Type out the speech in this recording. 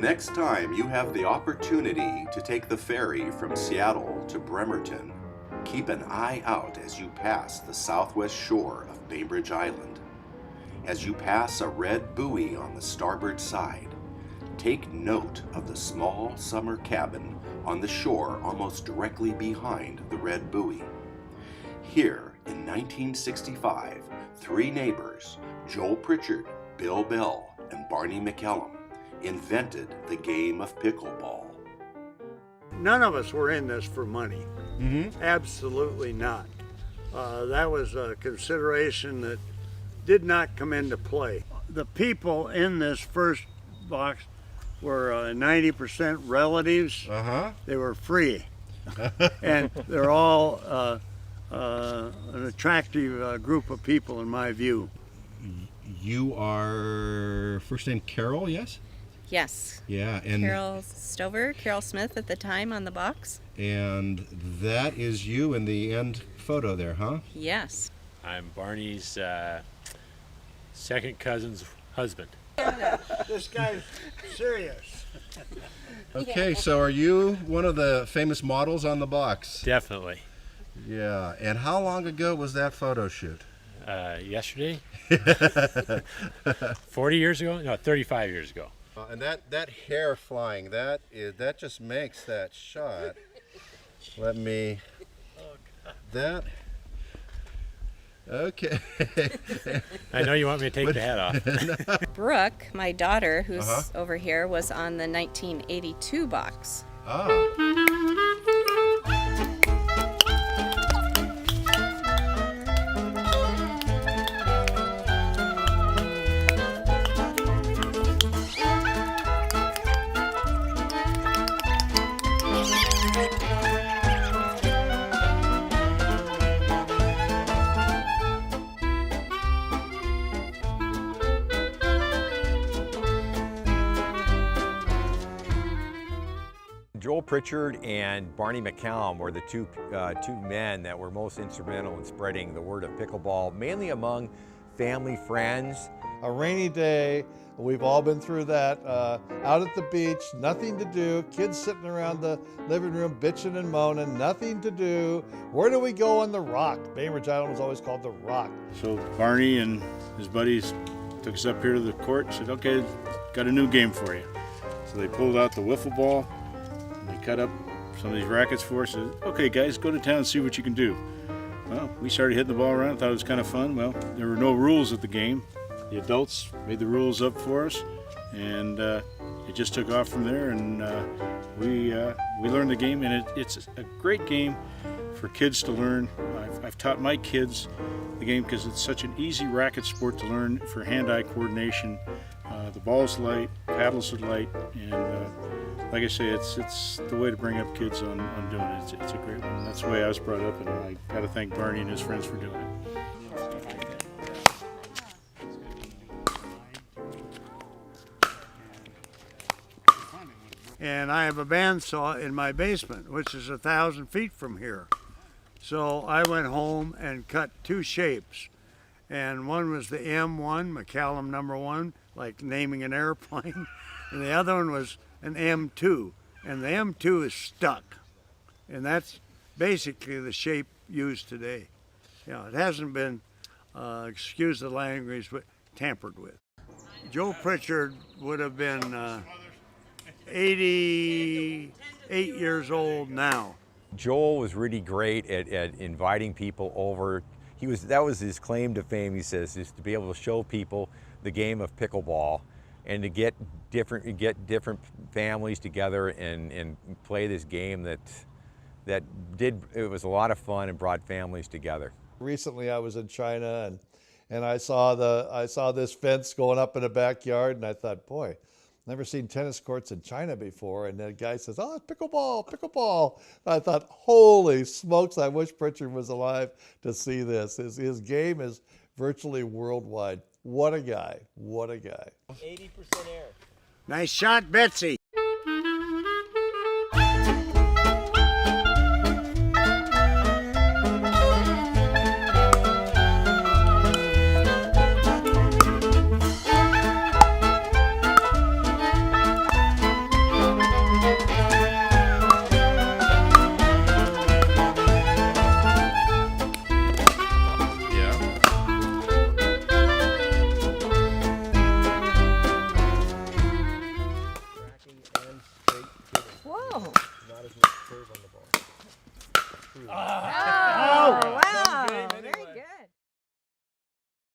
next time you have the opportunity to take the ferry from Seattle to Bremerton, keep an eye out as you pass the southwest shore of Bainbridge Island. As you pass a red buoy on the starboard side, take note of the small summer cabin on the shore almost directly behind the red buoy. Here, in 1965, three neighbors, Joel Pritchard, Bill Bell, and Barney McCallum, invented the game of pickleball. None of us were in this for money. Absolutely not. That was a consideration that did not come into play. The people in this first box were 90% relatives. They were free. And they're all an attractive group of people in my view. You are first name Carol, yes? Yes. Yeah, and Carol Stover, Carol Smith at the time on the box. And that is you in the end photo there, huh? Yes. I'm Barney's second cousin's husband. This guy's serious. Okay, so are you one of the famous models on the box? Definitely. Yeah, and how long ago was that photo shoot? Yesterday? 40 years ago? No, 35 years ago. And that hair flying, that just makes that shot. Let me, that, okay. I know you want me to take the hat off. Brooke, my daughter, who's over here, was on the 1982 box. Joel Pritchard and Barney McCallum were the two men that were most instrumental in spreading the word of pickleball, mainly among family, friends. A rainy day, we've all been through that, out at the beach, nothing to do, kids sitting around the living room bitching and moaning, nothing to do. Where do we go on the Rock? Bainbridge Island was always called the Rock. So Barney and his buddies took us up here to the court and said, okay, got a new game for you. So they pulled out the wiffle ball, and they cut up some of these rackets for us and said, okay guys, go to town and see what you can do. Well, we started hitting the ball around, thought it was kind of fun. Well, there were no rules at the game. The adults made the rules up for us, and it just took off from there, and we learned the game, and it's a great game for kids to learn. I've taught my kids the game because it's such an easy racket sport to learn for hand-eye coordination. The ball's light, paddles are light, and like I say, it's the way to bring up kids on doing it. It's a great one. That's the way I was brought up, and I got to thank Barney and his friends for doing it. And I have a bandsaw in my basement, which is 1,000 feet from here. So I went home and cut two shapes. And one was the M1, McCallum number 1, like naming an airplane. And the other one was an M2. And the M2 is stuck. And that's basically the shape used today. You know, it hasn't been, excuse the language, but tampered with. Joe Pritchard would have been 88 years old now. Joel was really great at inviting people over. That was his claim to fame, he says, is to be able to show people the game of pickleball and to get different families together and play this game it was a lot of fun and brought families together. Recently I was in China and I saw this fence going up in the backyard, and I thought, boy, never seen tennis courts in China before. And the guy says, oh, it's pickleball. I thought, holy smokes, I wish Pritchard was alive to see this. His game is virtually worldwide. What a guy, what a guy. 80% air. Nice shot, Betsy. Whoa. Not as much curve on the ball. Oh, wow.